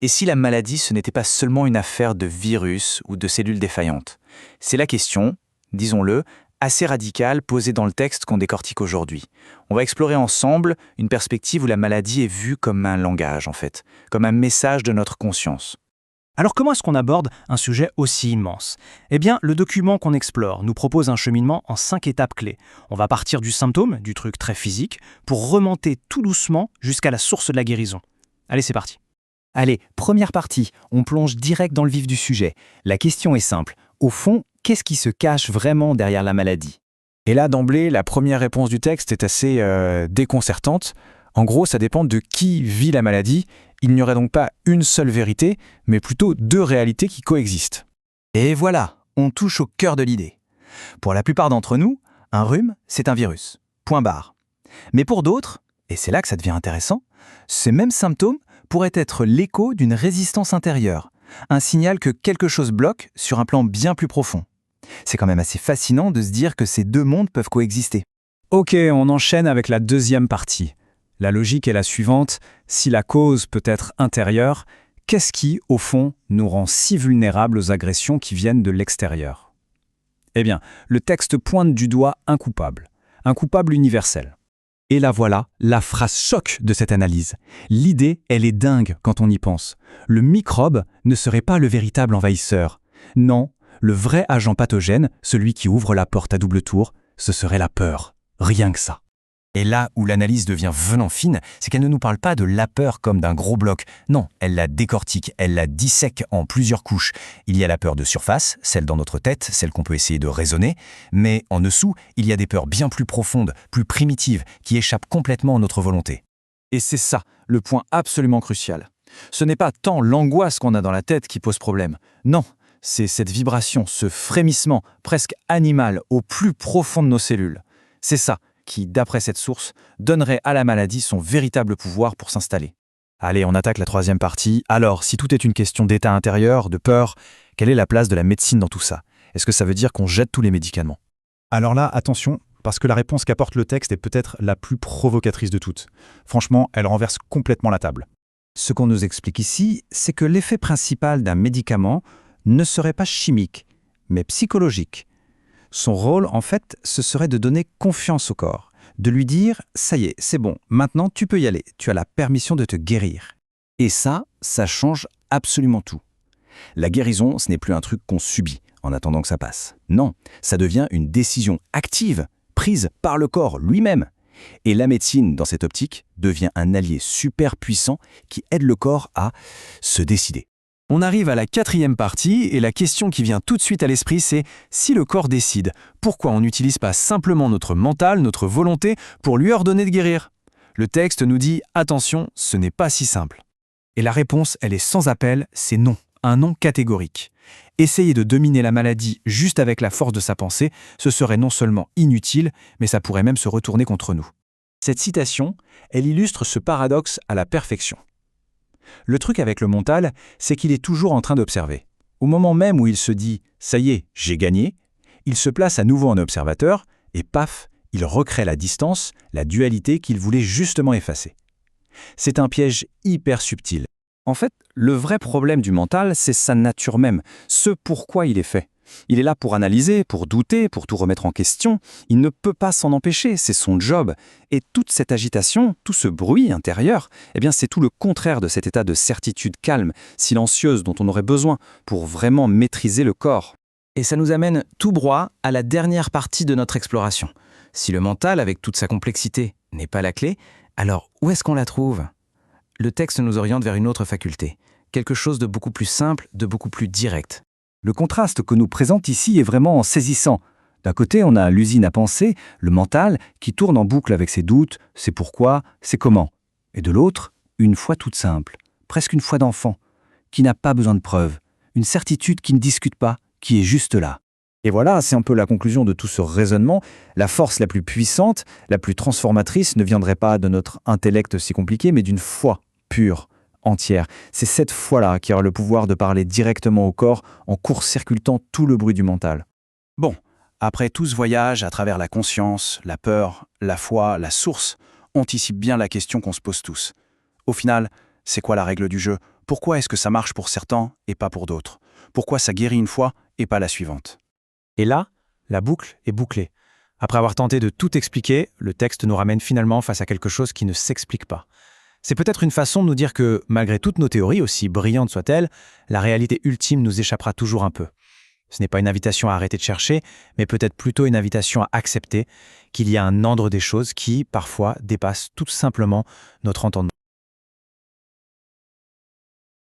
Et si la maladie, ce n'était pas seulement une affaire de virus ou de cellules défaillantes? C'est la question, disons-le, assez radicale posée dans le texte qu'on décortique aujourd'hui. On va explorer ensemble une perspective où la maladie est vue comme un langage, en fait, comme un message de notre conscience. Alors comment est-ce qu'on aborde un sujet aussi immense? Eh bien, le document qu'on explore nous propose un cheminement en 5 étapes clés. On va partir du symptôme, du truc très physique, pour remonter tout doucement jusqu'à la source de la guérison. Allez, c'est parti. Allez, première partie, on plonge direct dans le vif du sujet. La question est simple. Au fond, qu'est-ce qui se cache vraiment derrière la maladie? Et là, d'emblée, la première réponse du texte est assez déconcertante. En gros, ça dépend de qui vit la maladie. Il n'y aurait donc pas une seule vérité, mais plutôt 2 réalités qui coexistent. Et voilà, on touche au cœur de l'idée. Pour la plupart d'entre nous, un rhume, c'est un virus. Point barre. Mais pour d'autres, et c'est là que ça devient intéressant, ces mêmes symptômes pourraient être l'écho d'une résistance intérieure, un signal que quelque chose bloque sur un plan bien plus profond. C'est quand même assez fascinant de se dire que ces 2 mondes peuvent coexister. Ok, on enchaîne avec la deuxième partie. La logique est la suivante, si la cause peut être intérieure, qu'est-ce qui, au fond, nous rend si vulnérables aux agressions qui viennent de l'extérieur? Eh bien, le texte pointe du doigt un coupable universel. Et là voilà, la phrase choc de cette analyse. L'idée, elle est dingue quand on y pense. Le microbe ne serait pas le véritable envahisseur. Non, le vrai agent pathogène, celui qui ouvre la porte à double tour, ce serait la peur. Rien que ça. Et là où l'analyse devient vraiment fine, c'est qu'elle ne nous parle pas de la peur comme d'un gros bloc. Non, elle la décortique, elle la dissèque en plusieurs couches. Il y a la peur de surface, celle dans notre tête, celle qu'on peut essayer de raisonner, mais en dessous, il y a des peurs bien plus profondes, plus primitives, qui échappent complètement à notre volonté. Et c'est ça, le point absolument crucial. Ce n'est pas tant l'angoisse qu'on a dans la tête qui pose problème. Non, c'est cette vibration, ce frémissement presque animal au plus profond de nos cellules. C'est ça qui, d'après cette source, donnerait à la maladie son véritable pouvoir pour s'installer. Allez, on attaque la troisième partie. Alors, si tout est une question d'état intérieur, de peur, quelle est la place de la médecine dans tout ça? Est-ce que ça veut dire qu'on jette tous les médicaments? Alors là, attention, parce que la réponse qu'apporte le texte est peut-être la plus provocatrice de toutes. Franchement, elle renverse complètement la table. Ce qu'on nous explique ici, c'est que l'effet principal d'un médicament ne serait pas chimique, mais psychologique. Son rôle, en fait, ce serait de donner confiance au corps, de lui dire « ça y est, c'est bon, maintenant tu peux y aller, tu as la permission de te guérir ». Et ça change absolument tout. La guérison, ce n'est plus un truc qu'on subit en attendant que ça passe. Non, ça devient une décision active, prise par le corps lui-même. Et la médecine, dans cette optique, devient un allié super puissant qui aide le corps à se décider. On arrive à la 4e partie et la question qui vient tout de suite à l'esprit, c'est si le corps décide, pourquoi on n'utilise pas simplement notre mental, notre volonté, pour lui ordonner de guérir? Le texte nous dit « attention, ce n'est pas si simple ». Et la réponse, elle est sans appel, c'est non, un non catégorique. Essayer de dominer la maladie juste avec la force de sa pensée, ce serait non seulement inutile, mais ça pourrait même se retourner contre nous. Cette citation, elle illustre ce paradoxe à la perfection. Le truc avec le mental, c'est qu'il est toujours en train d'observer. Au moment même où il se dit « ça y est, j'ai gagné », il se place à nouveau en observateur et paf, il recrée la distance, la dualité qu'il voulait justement effacer. C'est un piège hyper subtil. En fait, le vrai problème du mental, c'est sa nature même, ce pourquoi il est fait. Il est là pour analyser, pour douter, pour tout remettre en question. Il ne peut pas s'en empêcher, c'est son job. Et toute cette agitation, tout ce bruit intérieur, eh bien, c'est tout le contraire de cet état de certitude calme, silencieuse dont on aurait besoin pour vraiment maîtriser le corps. Et ça nous amène tout droit à la dernière partie de notre exploration. Si le mental, avec toute sa complexité, n'est pas la clé, alors où est-ce qu'on la trouve? Le texte nous oriente vers une autre faculté, quelque chose de beaucoup plus simple, de beaucoup plus direct. Le contraste que nous présente ici est vraiment saisissant. D'un côté, on a l'usine à penser, le mental, qui tourne en boucle avec ses doutes, ses pourquoi, ses comment. Et de l'autre, une foi toute simple, presque une foi d'enfant, qui n'a pas besoin de preuves, une certitude qui ne discute pas, qui est juste là. Et voilà, c'est un peu la conclusion de tout ce raisonnement. La force la plus puissante, la plus transformatrice ne viendrait pas de notre intellect si compliqué, mais d'une foi pure, entière. C'est cette foi-là qui aura le pouvoir de parler directement au corps en court-circuitant tout le bruit du mental. Bon, après tout ce voyage à travers la conscience, la peur, la foi, la source, anticipe bien la question qu'on se pose tous. Au final, c'est quoi la règle du jeu? Pourquoi est-ce que ça marche pour certains et pas pour d'autres? Pourquoi ça guérit une fois et pas la suivante? Et là, la boucle est bouclée. Après avoir tenté de tout expliquer, le texte nous ramène finalement face à quelque chose qui ne s'explique pas. C'est peut-être une façon de nous dire que, malgré toutes nos théories, aussi brillantes soient-elles, la réalité ultime nous échappera toujours un peu. Ce n'est pas une invitation à arrêter de chercher, mais peut-être plutôt une invitation à accepter qu'il y a un ordre des choses qui, parfois, dépasse tout simplement notre entendement.